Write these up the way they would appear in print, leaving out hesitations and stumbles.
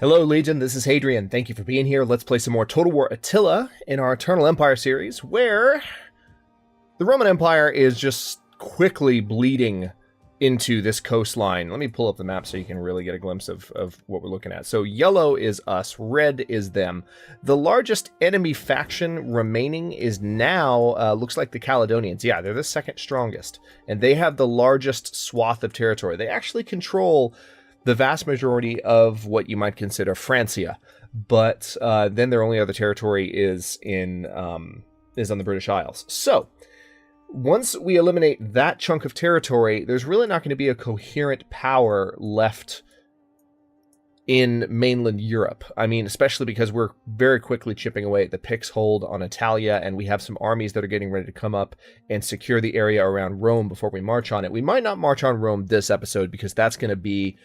Hello, Legion. This is Hadrian. Thank you for being here. Let's play some more Total War Attila in our Eternal Empire series, where the Roman Empire is just quickly bleeding into this coastline. Let me pull up the map so you can really get a glimpse of what we're looking at. So yellow is us, red is them. The largest enemy faction remaining is now, looks like the Caledonians. Yeah, they're the second strongest, and they have the largest swath of territory. They actually control the vast majority of what you might consider Francia, but then their only other territory is on the British Isles. So once we eliminate that chunk of territory, there's really not going to be a coherent power left in mainland Europe. I mean, especially because we're very quickly chipping away at the Picts' hold on Italia, and we have some armies that are getting ready to come up and secure the area around Rome before we march on it. We might not march on Rome this episode because that's going to be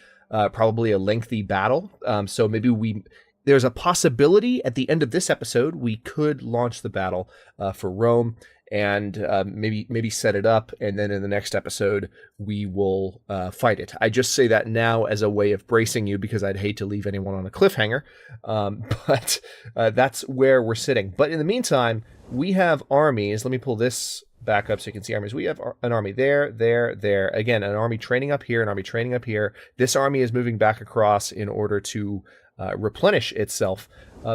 probably a lengthy battle. So maybe there's a possibility at the end of this episode we could launch the battle for Rome and maybe set it up, and then in the next episode we will fight it. I just say that now as a way of bracing you because I'd hate to leave anyone on a cliffhanger, but that's where we're sitting. But in the meantime, we have armies. Let me pull this back up so you can see armies. We have an army there. Again, an army training up here, an army training up here. This army is moving back across in order to replenish itself.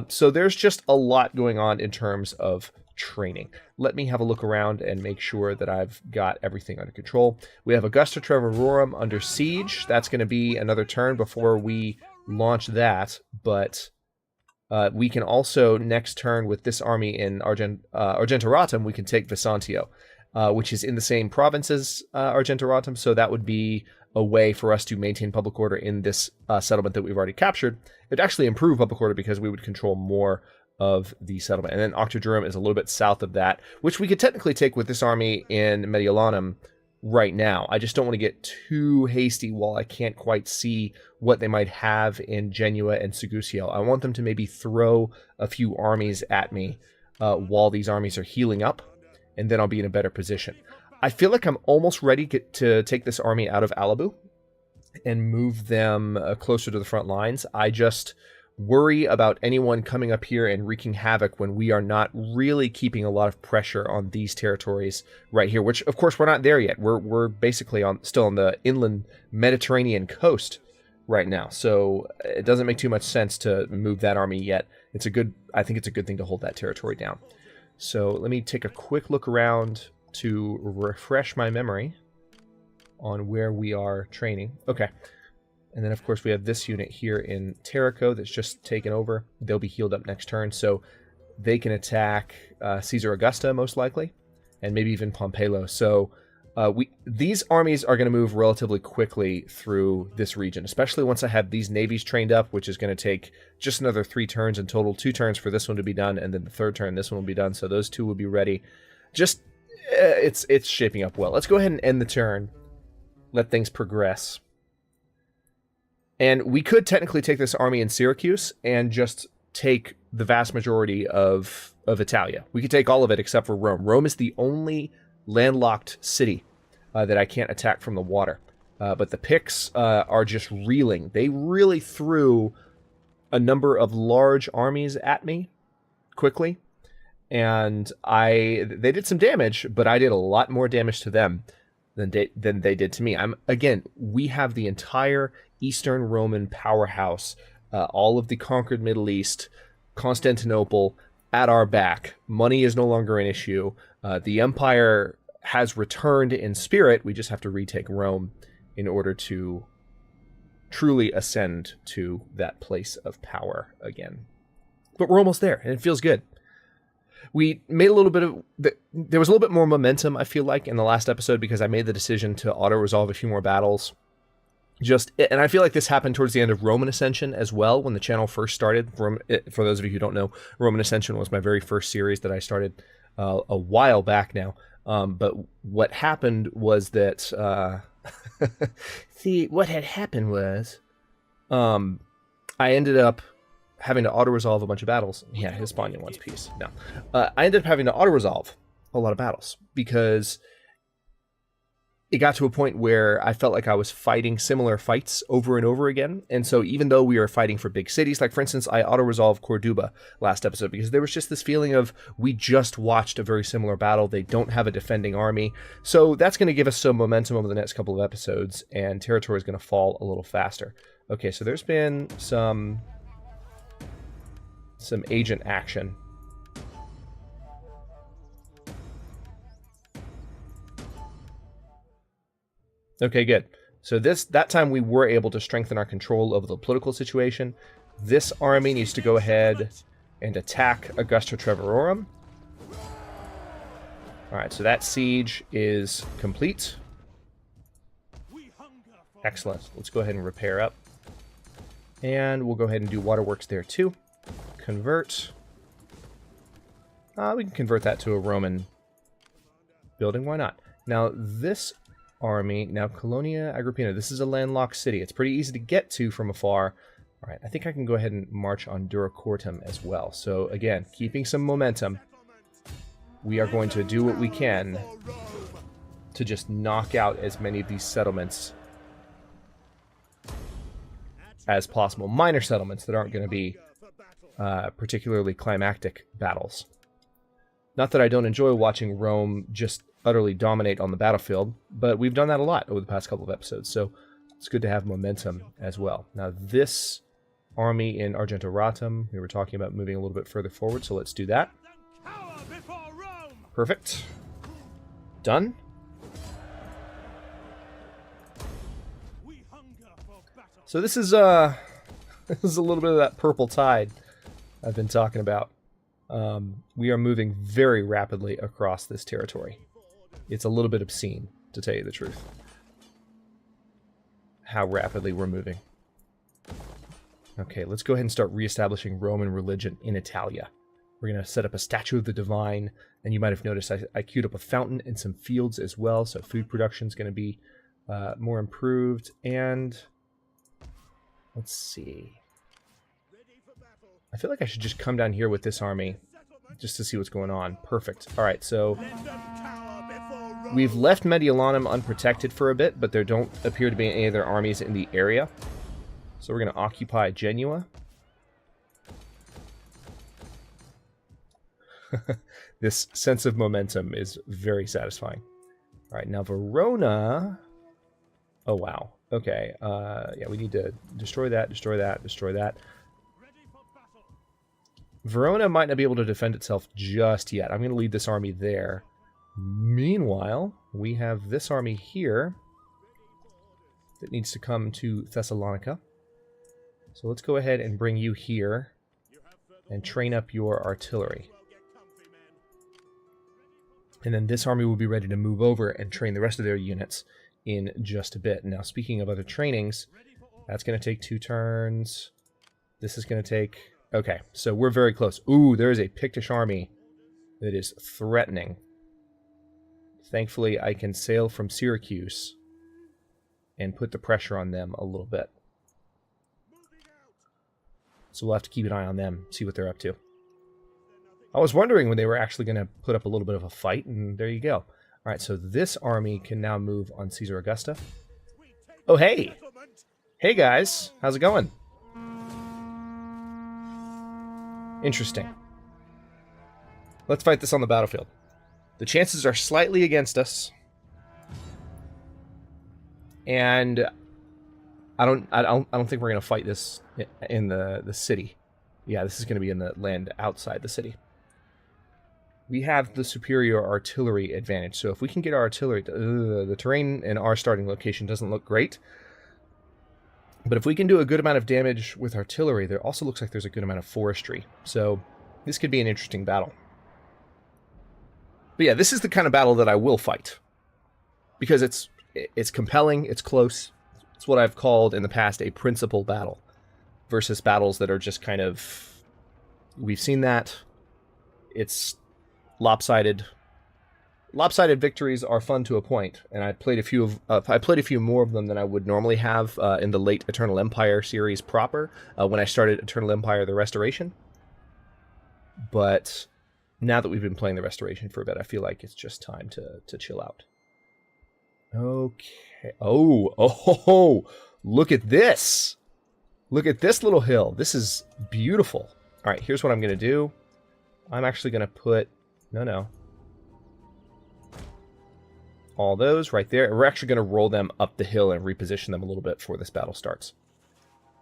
So there's just a lot going on in terms of training. Let me have a look around and make sure that I've got everything under control. We have Augusta Trevorum under siege. That's going to be another turn before we launch that, but we can also, next turn with this army in Argentoratum, we can take Vesantio, which is in the same province as Argentoratum, so that would be a way for us to maintain public order in this settlement that we've already captured. It'd actually improve public order because we would control more of the settlement. And then Octodurum is a little bit south of that, which we could technically take with this army in Mediolanum right now. I just don't want to get too hasty while I can't quite see what they might have in Genua and Segusio. I want them to maybe throw a few armies at me while these armies are healing up, and then I'll be in a better position. I feel like I'm almost ready to take this army out of Alabu and move them closer to the front lines. I just worry about anyone coming up here and wreaking havoc when we are not really keeping a lot of pressure on these territories right here, which of course we're not there yet. We're basically still on the inland Mediterranean coast right now, so it doesn't make too much sense to move that army yet. I think it's a good thing to hold that territory down. So let me take a quick look around to refresh my memory on where we are training. Okay. And then, of course, we have this unit here in Terrico that's just taken over. They'll be healed up next turn, so they can attack Caesar Augusta, most likely, and maybe even Pompelo. So these armies are going to move relatively quickly through this region, especially once I have these navies trained up, which is going to take just another 3 turns in total. 2 turns for this one to be done, and then the third turn, this one will be done. So those 2 will be ready. Just, it's shaping up well. Let's go ahead and end the turn. Let things progress. And we could technically take this army in Syracuse and just take the vast majority of Italia. We could take all of it except for Rome. Rome is the only landlocked city that I can't attack from the water. But the Picts are just reeling. They really threw a number of large armies at me quickly. And they did some damage, but I did a lot more damage to them than they did to me. We have the entire Eastern Roman powerhouse, all of the conquered Middle East, Constantinople at our back. Money is no longer an issue. The empire has returned in spirit. We just have to retake Rome in order to truly ascend to that place of power again. But we're almost there, and it feels good. We made a little bit of... There was a little bit more momentum, I feel like, in the last episode because I made the decision to auto-resolve a few more battles. And I feel like this happened towards the end of Roman Ascension as well, when the channel first started. For those of you who don't know, Roman Ascension was my very first series that I started a while back now. But what happened was that... See, what had happened was... I ended up having to auto-resolve a bunch of battles. Yeah, Hispania wants peace. No. I ended up having to auto-resolve a lot of battles because it got to a point where I felt like I was fighting similar fights over and over again. And so even though we are fighting for big cities, like for instance, I auto-resolved Corduba last episode because there was just this feeling of we just watched a very similar battle. They don't have a defending army. So that's going to give us some momentum over the next couple of episodes, and territory is going to fall a little faster. Okay, so there's been some agent action. Okay, good. So that time we were able to strengthen our control over the political situation. This army needs to go ahead and attack Augusta Treverorum. Alright, so that siege is complete. Excellent. Let's go ahead and repair up. And we'll go ahead and do waterworks there too. Convert. We can convert that to a Roman building. Why not? Now, this army, now Colonia Agrippina, this is a landlocked city. It's pretty easy to get to from afar. All right, I think I can go ahead and march on Duracortum as well. So again, keeping some momentum, we are going to do what we can to just knock out as many of these settlements as possible. Minor settlements that aren't going to be particularly climactic battles. Not that I don't enjoy watching Rome just utterly dominate on the battlefield, but we've done that a lot over the past couple of episodes, so it's good to have momentum as well. Now this army in Argentoratum, we were talking about moving a little bit further forward, so let's do that. Perfect. Done. So this is this is a little bit of that purple tide I've been talking about. We are moving very rapidly across this territory. It's a little bit obscene, to tell you the truth, how rapidly we're moving. Okay, let's go ahead and start reestablishing Roman religion in Italia. We're going to set up a statue of the divine, and you might have noticed I queued up a fountain and some fields as well, so food production is going to be more improved. And let's see. I feel like I should just come down here with this army just to see what's going on. Perfect. All right, so we've left Mediolanum unprotected for a bit, but there don't appear to be any other armies in the area. So we're going to occupy Genoa. This sense of momentum is very satisfying. All right, now Verona. Oh, wow. Okay, yeah, we need to destroy that, destroy that, destroy that. Verona might not be able to defend itself just yet. I'm going to lead this army there. Meanwhile, we have this army here that needs to come to Thessalonica. So let's go ahead and bring you here and train up your artillery. And then this army will be ready to move over and train the rest of their units in just a bit. Now, speaking of other trainings, that's going to take 2 turns. This is going to take... Okay, so we're very close. Ooh, there is a Pictish army that is threatening. Thankfully, I can sail from Syracuse and put the pressure on them a little bit. So we'll have to keep an eye on them, see what they're up to. I was wondering when they were actually going to put up a little bit of a fight, and there you go. All right, so this army can now move on Caesar Augusta. Oh, hey! Hey, guys. How's it going? Interesting. Let's fight this on the battlefield. The chances are slightly against us. And I don't think we're going to fight this in the city. Yeah, this is going to be in the land outside the city. We have the superior artillery advantage, so if we can get our artillery... the terrain in our starting location doesn't look great. But if we can do a good amount of damage with artillery, there also looks like there's a good amount of forestry. So this could be an interesting battle. But yeah, this is the kind of battle that I will fight. Because it's compelling, it's close. It's what I've called in the past a principal battle. Versus battles that are just kind of... We've seen that. It's lopsided. Lopsided victories are fun to a point, and I played a few more of them than I would normally have in the late Eternal Empire series proper, when I started Eternal Empire: The Restoration. But now that we've been playing the Restoration for a bit, I feel like it's just time to chill out. Okay. Oh, look at this. Look at this little hill. This is beautiful. All right, here's what I'm going to do. I'm actually going to put... No. All those right there. We're actually going to roll them up the hill and reposition them a little bit before this battle starts.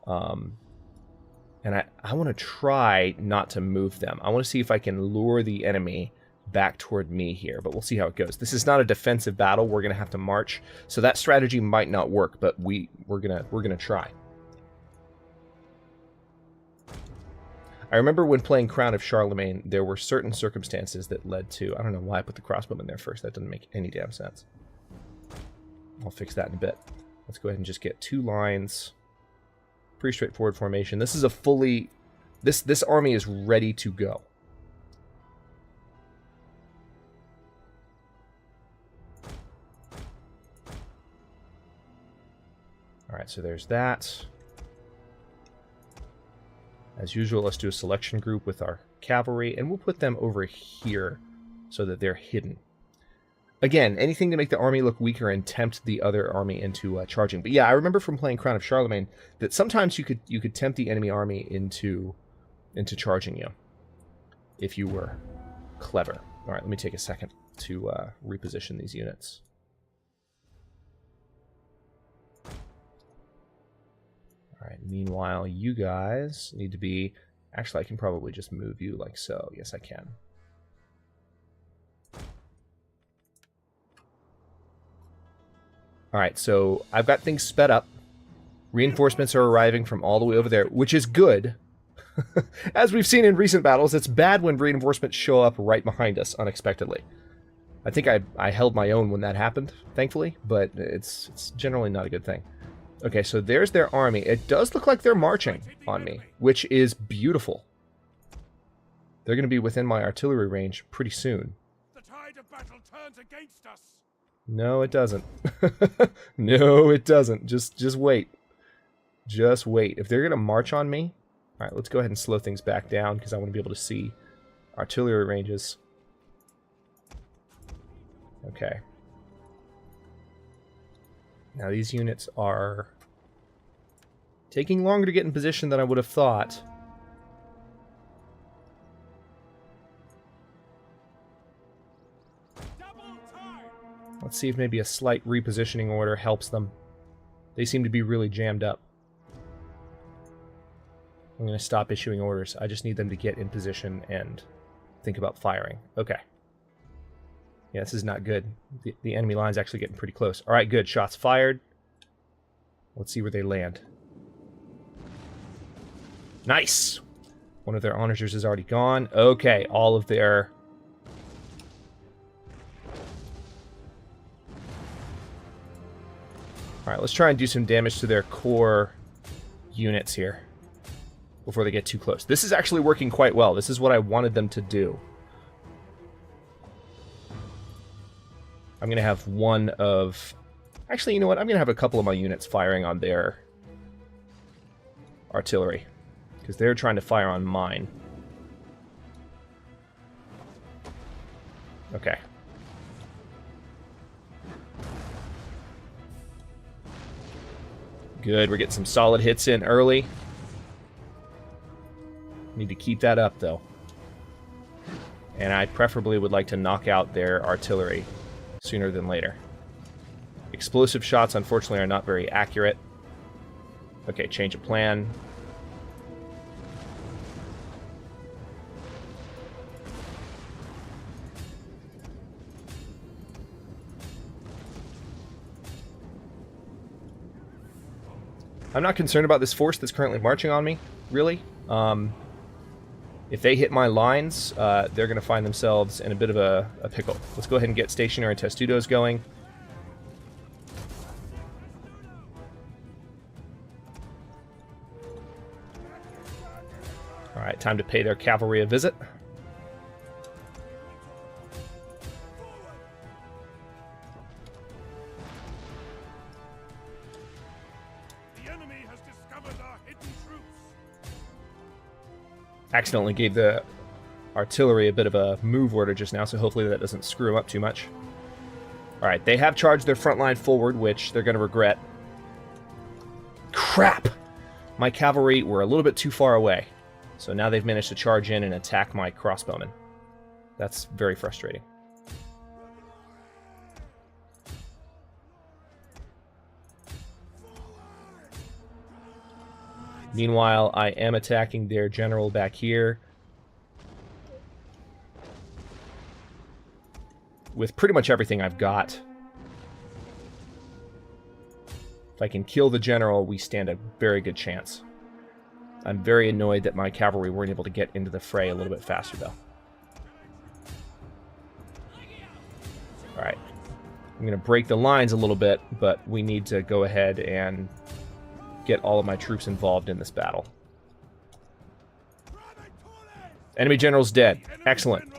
And I want to try not to move them. I want to see if I can lure the enemy back toward me here, but we'll see how it goes. This is not a defensive battle. We're going to have to march, so that strategy might not work, but we're gonna try. I remember when playing Crown of Charlemagne, there were certain circumstances that led to... I don't know why I put the crossbowman there first. That doesn't make any damn sense. I'll fix that in a bit. Let's go ahead and just get 2 lines. Pretty straightforward formation. This is a fully... This army is ready to go. Alright, so there's that. As usual, let's do a selection group with our cavalry, and we'll put them over here so that they're hidden. Again, anything to make the army look weaker and tempt the other army into charging. But yeah, I remember from playing Crown of Charlemagne that sometimes you could tempt the enemy army into charging you if you were clever. All right, let me take a second to reposition these units. All right, meanwhile, you guys need to be... Actually, I can probably just move you like so. Yes, I can. All right, so I've got things sped up. Reinforcements are arriving from all the way over there, which is good. As we've seen in recent battles, it's bad when reinforcements show up right behind us unexpectedly. I think I held my own when that happened, thankfully, but it's generally not a good thing. Okay, so there's their army. It does look like they're marching on me, which is beautiful. They're going to be within my artillery range pretty soon. The tide of battle turns against us. No, it doesn't. No, it doesn't. Just wait. Just wait. If they're going to march on me... All right, let's go ahead and slow things back down because I want to be able to see artillery ranges. Okay. Now these units are taking longer to get in position than I would have thought. Let's see if maybe a slight repositioning order helps them. They seem to be really jammed up. I'm going to stop issuing orders. I just need them to get in position and think about firing. Okay. Yeah, this is not good. The enemy line's actually getting pretty close. All right, good. Shots fired. Let's see where they land. Nice! One of their onagers is already gone. Okay, all of their... All right, let's try and do some damage to their core units here before they get too close. This is actually working quite well. This is what I wanted them to do. I'm going to have one of... Actually, you know what? I'm going to have a couple of my units firing on their artillery, because they're trying to fire on mine. Okay. Good, we're getting some solid hits in early. Need to keep that up, though. And I preferably would like to knock out their artillery sooner than later. Explosive shots, unfortunately, are not very accurate. Okay, change of plan. I'm not concerned about this force that's currently marching on me, really. If they hit my lines, they're going to find themselves in a bit of a pickle. Let's go ahead and get stationary testudos going. All right, time to pay their cavalry a visit. Accidentally gave the artillery a bit of a move order just now, so hopefully that doesn't screw them up too much. Alright, they have charged their front line forward, which they're going to regret. Crap! My cavalry were a little bit too far away. So now they've managed to charge in and attack my crossbowmen. That's very frustrating. Meanwhile, I am attacking their general back here with pretty much everything I've got. If I can kill the general, we stand a very good chance. I'm very annoyed that my cavalry weren't able to get into the fray a little bit faster, though. Alright. I'm going to break the lines a little bit, but we need to go ahead and get all of my troops involved in this battle. Enemy general's dead. Excellent.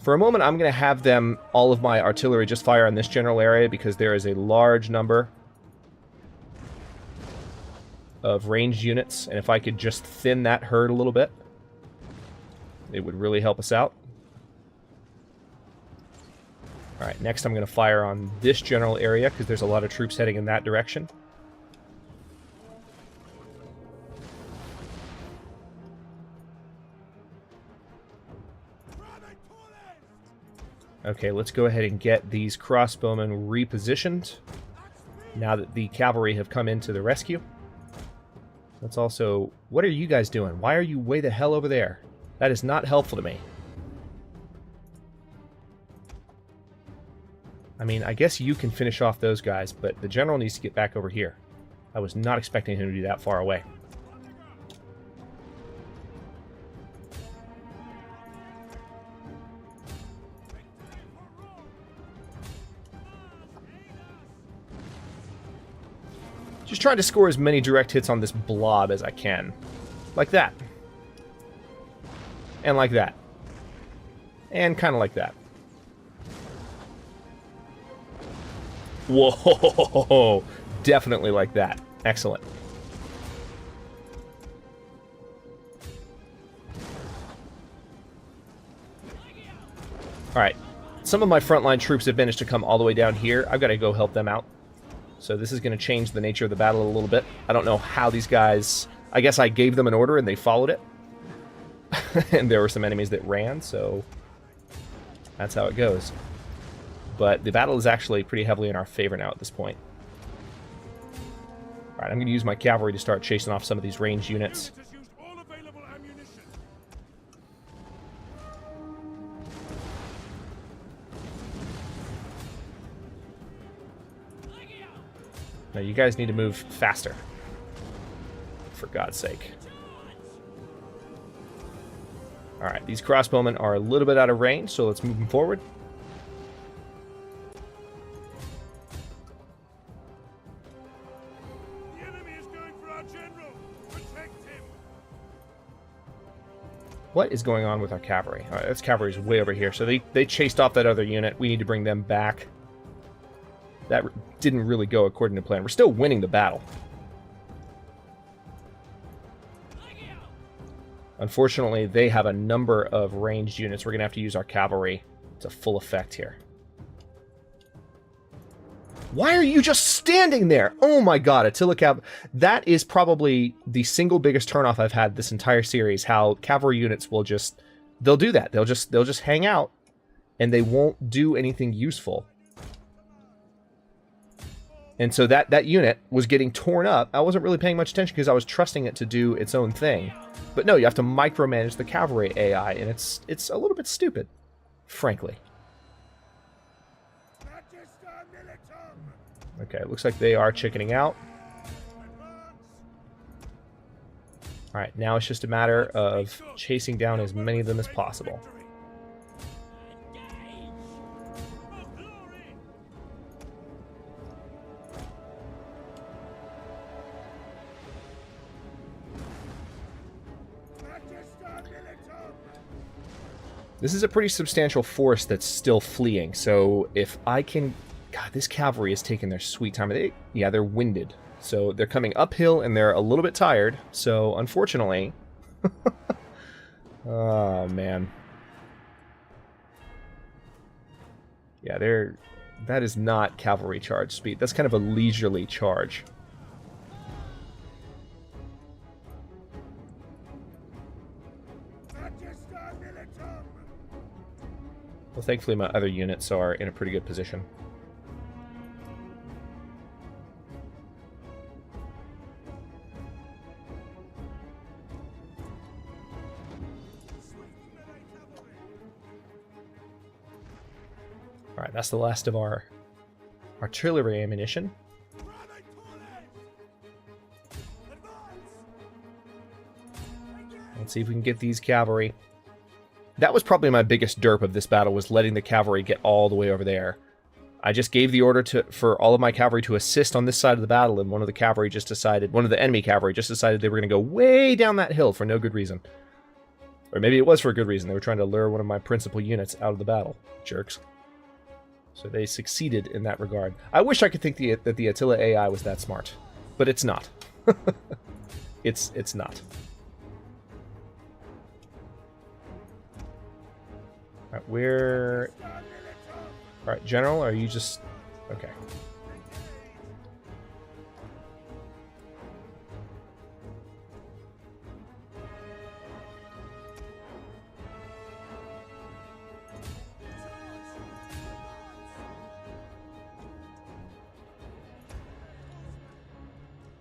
For a moment, I'm going to have them, all of my artillery, just fire on this general area because there is a large number of ranged units, and if I could just thin that herd a little bit, it would really help us out. Alright, next I'm going to fire on this general area because there's a lot of troops heading in that direction. Okay, let's go ahead and get these crossbowmen repositioned now that the cavalry have come into the rescue. Let's also... What are you guys doing? Why are you way the hell over there? That is not helpful to me. I mean, I guess you can finish off those guys, but the general needs to get back over here. I was not expecting him to be that far away. Just trying to score as many direct hits on this blob as I can. Like that. And like that. And kind of like that. Whoa! Definitely like that. Excellent. Alright. Some of my frontline troops have managed to come all the way down here. I've got to go help them out. So this is going to change the nature of the battle a little bit. I don't know how these guys... I guess I gave them an order and they followed it. And there were some enemies that ran, so that's how it goes. But the battle is actually pretty heavily in our favor now at this point. Alright, I'm going to use my cavalry to start chasing off some of these ranged units. Now you guys need to move faster. For God's sake. Alright, these crossbowmen are a little bit out of range, so let's move them forward. The enemy is going for our general. Protect him. What is going on with our cavalry? Alright, this cavalry's way over here. So they chased off that other unit. We need to bring them back. That didn't really go according to plan. We're still winning the battle. Unfortunately, they have a number of ranged units. We're going to have to use our cavalry to full effect here. Why are you just standing there? Oh my god, Attila that is probably the single biggest turnoff I've had this entire series. How cavalry units will just... They'll do that. They'll just hang out, and they won't do anything useful. And so that unit was getting torn up. I wasn't really paying much attention because I was trusting it to do its own thing. But no, you have to micromanage the cavalry AI, and it's a little bit stupid, frankly. Okay, it looks like they are chickening out. Alright, now it's just a matter of chasing down as many of them as possible. This is a pretty substantial force that's still fleeing, so if I can... God, this cavalry is taking their sweet time. Yeah, they're winded. So they're coming uphill, and they're a little bit tired, so unfortunately... Oh, man. Yeah, that is not cavalry charge speed. That's kind of a leisurely charge. Well, thankfully my other units are in a pretty good position. Alright, that's the last of our artillery ammunition. Let's see if we can get these cavalry. That was probably my biggest derp of this battle, was letting the cavalry get all the way over there. I just gave the order for all of my cavalry to assist on this side of the battle, and one of the enemy cavalry just decided they were going to go way down that hill for no good reason. Or maybe it was for a good reason. They were trying to lure one of my principal units out of the battle. Jerks. So they succeeded in that regard. I wish I could think that the Attila AI was that smart, but it's not. It's not. Alright, where... Alright, General, are you just... Okay.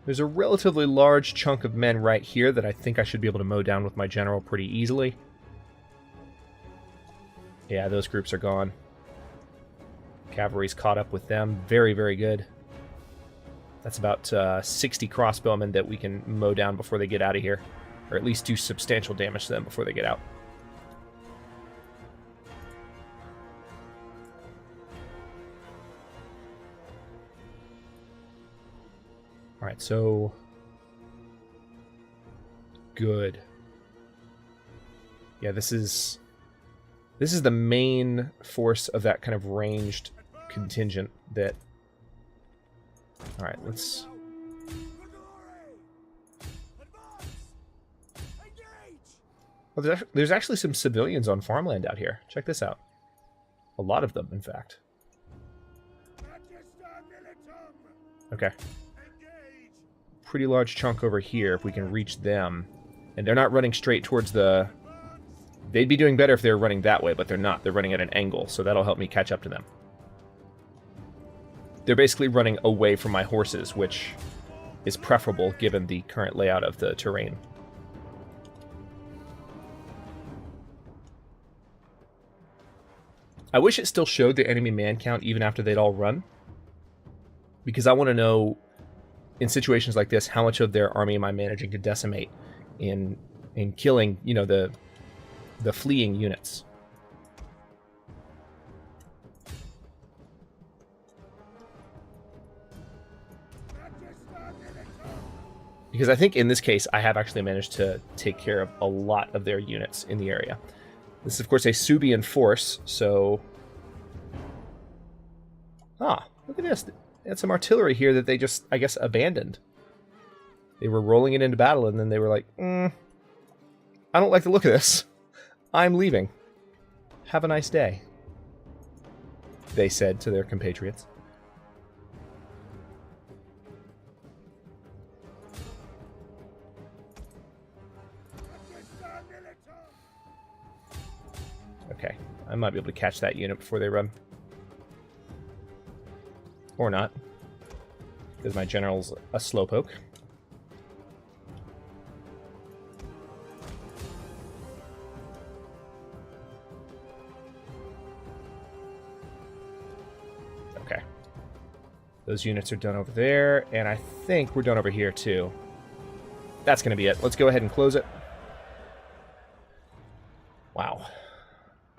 There's a relatively large chunk of men right here that I think I should be able to mow down with my general pretty easily. Yeah, those groups are gone. Cavalry's caught up with them. Very, very good. That's about 60 crossbowmen that we can mow down before they get out of here. Or at least do substantial damage to them before they get out. Alright, so... Good. Yeah, this is the main force of that kind of ranged contingent that... Alright, let's... Oh, there's actually some civilians on farmland out here. Check this out. A lot of them, in fact. Okay. Pretty large chunk over here if we can reach them. And they're not running straight towards the... They'd be doing better if they were running that way, but they're not. They're running at an angle, so that'll help me catch up to them. They're basically running away from my horses, which is preferable given the current layout of the terrain. I wish it still showed the enemy man count even after they'd all run, because I want to know, in situations like this, how much of their army am I managing to decimate in killing, you know, the fleeing units. Because I think in this case, I have actually managed to take care of a lot of their units in the area. This is, of course, a Suebian force, so... Ah, look at this. They had some artillery here that they just, I guess, abandoned. They were rolling it into battle, and then they were like, I don't like the look of this. I'm leaving. Have a nice day, they said to their compatriots. Okay, I might be able to catch that unit before they run. Or not, because my general's a slowpoke. Okay. Those units are done over there, and I think we're done over here too. That's going to be it. Let's go ahead and close it. Wow.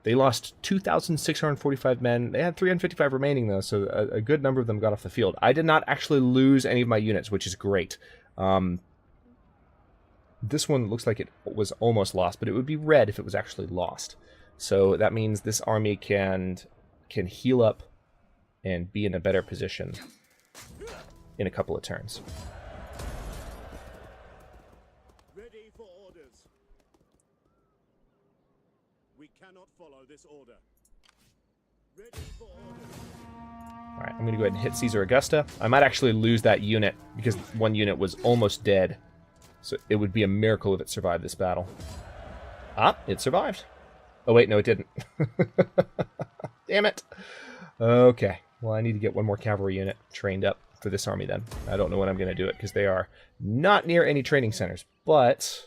They lost 2,645 men. They had 355 remaining, though, so a good number of them got off the field. I did not actually lose any of my units, which is great. This one looks like it was almost lost, but it would be red if it was actually lost. So that means this army can heal up and be in a better position in a couple of turns. this order. Ready for orders. Alright, I'm going to go ahead and hit Caesar Augusta. I might actually lose that unit, because one unit was almost dead. So it would be a miracle if it survived this battle. Ah, it survived. Oh wait, no it didn't. Damn it. Okay, well I need to get one more cavalry unit trained up for this army then. I don't know when I'm going to do it, because they are not near any training centers. But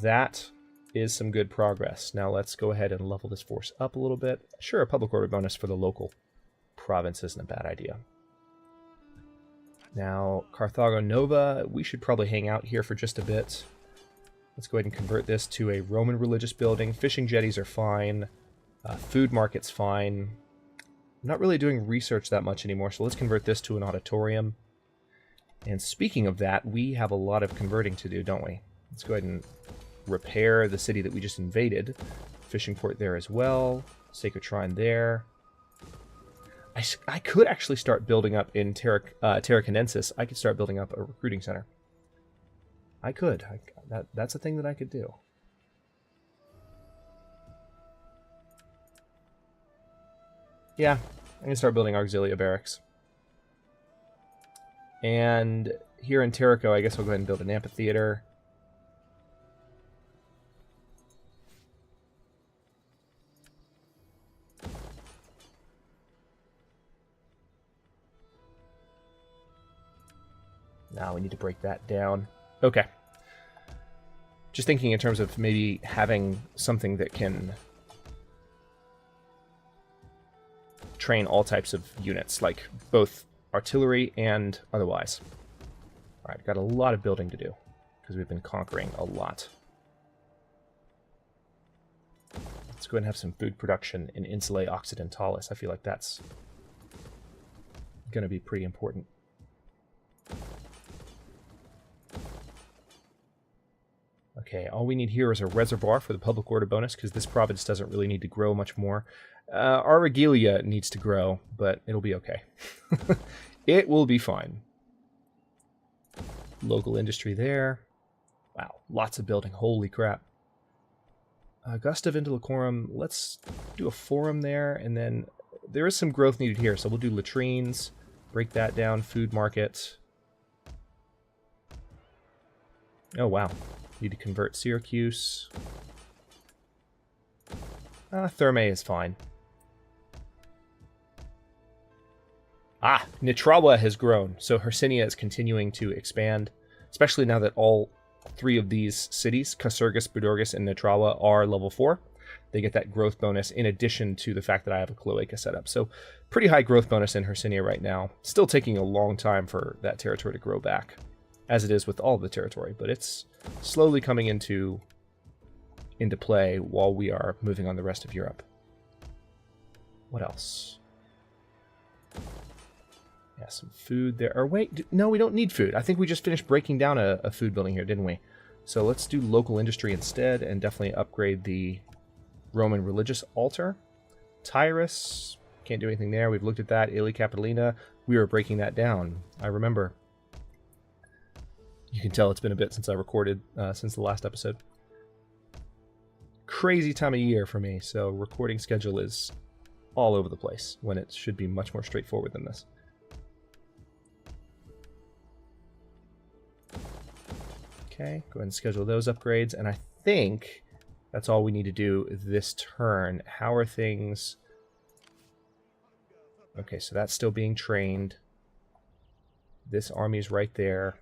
that is some good progress. Now let's go ahead and level this force up a little bit. Sure, a public order bonus for the local province isn't a bad idea. Now, Carthago Nova, we should probably hang out here for just a bit. Let's go ahead and convert this to a Roman religious building. Fishing jetties are fine. Food market's fine. I'm not really doing research that much anymore, so let's convert this to an auditorium. And speaking of that, we have a lot of converting to do, don't we? Let's go ahead and repair the city that we just invaded. Fishing port there as well. Sacred Shrine there. I could actually start building up in Tarraconensis. I could start building up a recruiting center. I could. That's a thing that I could do. Yeah, I'm going to start building Auxilia barracks. And here in Terrico, I guess I'll go ahead and build an amphitheater. Now we need to break that down. Okay. Just thinking in terms of maybe having something that can train all types of units, like both artillery and otherwise. Alright, got a lot of building to do, because we've been conquering a lot. Let's go ahead and have some food production in Insulae Occidentalis. I feel like that's going to be pretty important. Okay, all we need here is a reservoir for the public order bonus, because this province doesn't really need to grow much more. Our regalia needs to grow, but it'll be okay. It will be fine. Local industry there. Wow, lots of building. Holy crap. Augusta Vindelicorum, let's do a forum there, and then there is some growth needed here, so we'll do latrines, break that down, food market. Oh, wow. Need to convert Syracuse. Thermae is fine. Ah, Nitrawa has grown, so Hercynia is continuing to expand, especially now that all three of these cities, Casurgis, Budorgis, and Nitrawa, are level 4. They get that growth bonus in addition to the fact that I have a cloaca set up. So pretty high growth bonus in Hercynia right now. Still taking a long time for that territory to grow back, as it is with all of the territory, but it's slowly coming into play while we are moving on the rest of Europe. What else? Yeah, some food there. Or wait, no, we don't need food. I think we just finished breaking down a food building here, didn't we? So let's do local industry instead and definitely upgrade the Roman religious altar. Tyrus, can't do anything there. We've looked at that. Aelia Capitolina, we were breaking that down. I remember. You can tell it's been a bit since I recorded, since the last episode. Crazy time of year for me, so recording schedule is all over the place when it should be much more straightforward than this. Okay, go ahead and schedule those upgrades, and I think that's all we need to do this turn. How are things? Okay, so that's still being trained. This army's right there.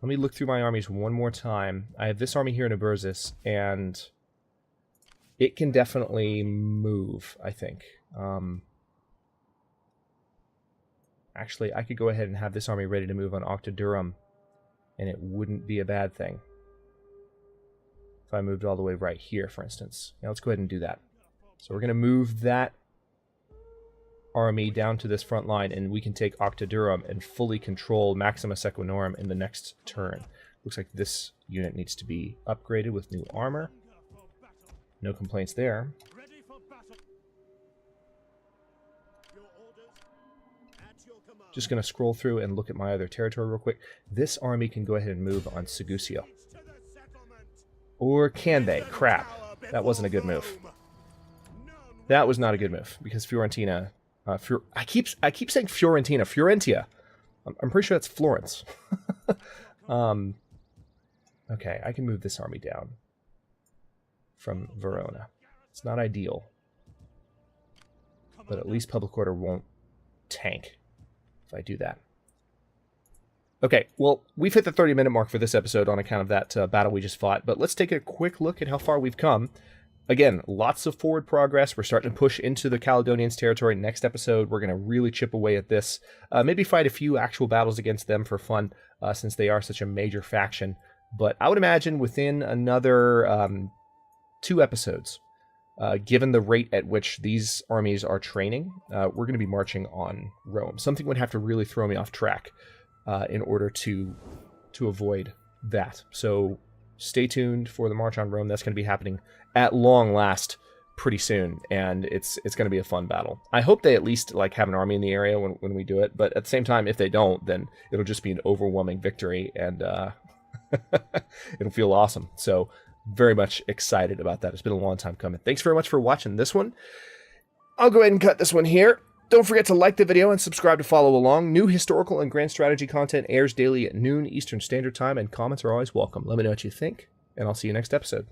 Let me look through my armies one more time. I have this army here in Abersis, and it can definitely move, I think. Actually, I could go ahead and have this army ready to move on Octodurum, and it wouldn't be a bad thing. If I moved all the way right here, for instance. Now let's go ahead and do that. So we're going to move that army down to this front line, and we can take Octodurum and fully control Maxima Sequinorum in the next turn. Looks like this unit needs to be upgraded with new armor. No complaints there. Just going to scroll through and look at my other territory real quick. This army can go ahead and move on Segusio. Or can they? Crap. That wasn't a good move. That was not a good move, because Fiorentina... I keep saying Fiorentina. Fiorentia. I'm pretty sure that's Florence. Okay, I can move this army down from Verona. It's not ideal, but at least public order won't tank if I do that. Okay, well, we've hit the 30-minute mark for this episode on account of that battle we just fought, but let's take a quick look at how far we've come. Again, lots of forward progress. We're starting to push into the Caledonians' territory. Next episode, we're going to really chip away at this. Maybe fight a few actual battles against them for fun, since they are such a major faction. But I would imagine within another 2 episodes, given the rate at which these armies are training, we're going to be marching on Rome. Something would have to really throw me off track in order to avoid that. So stay tuned for the March on Rome. That's going to be happening at long last pretty soon, and it's going to be a fun battle. I hope they at least like have an army in the area when we do it, but at the same time, if they don't, then it'll just be an overwhelming victory, and it'll feel awesome. So very much excited about that. It's been a long time coming. Thanks very much for watching this one. I'll go ahead and cut this one here. Don't forget to like the video and subscribe to follow along. New historical and grand strategy content airs daily at noon Eastern Standard Time, and comments are always welcome. Let me know what you think, and I'll see you next episode.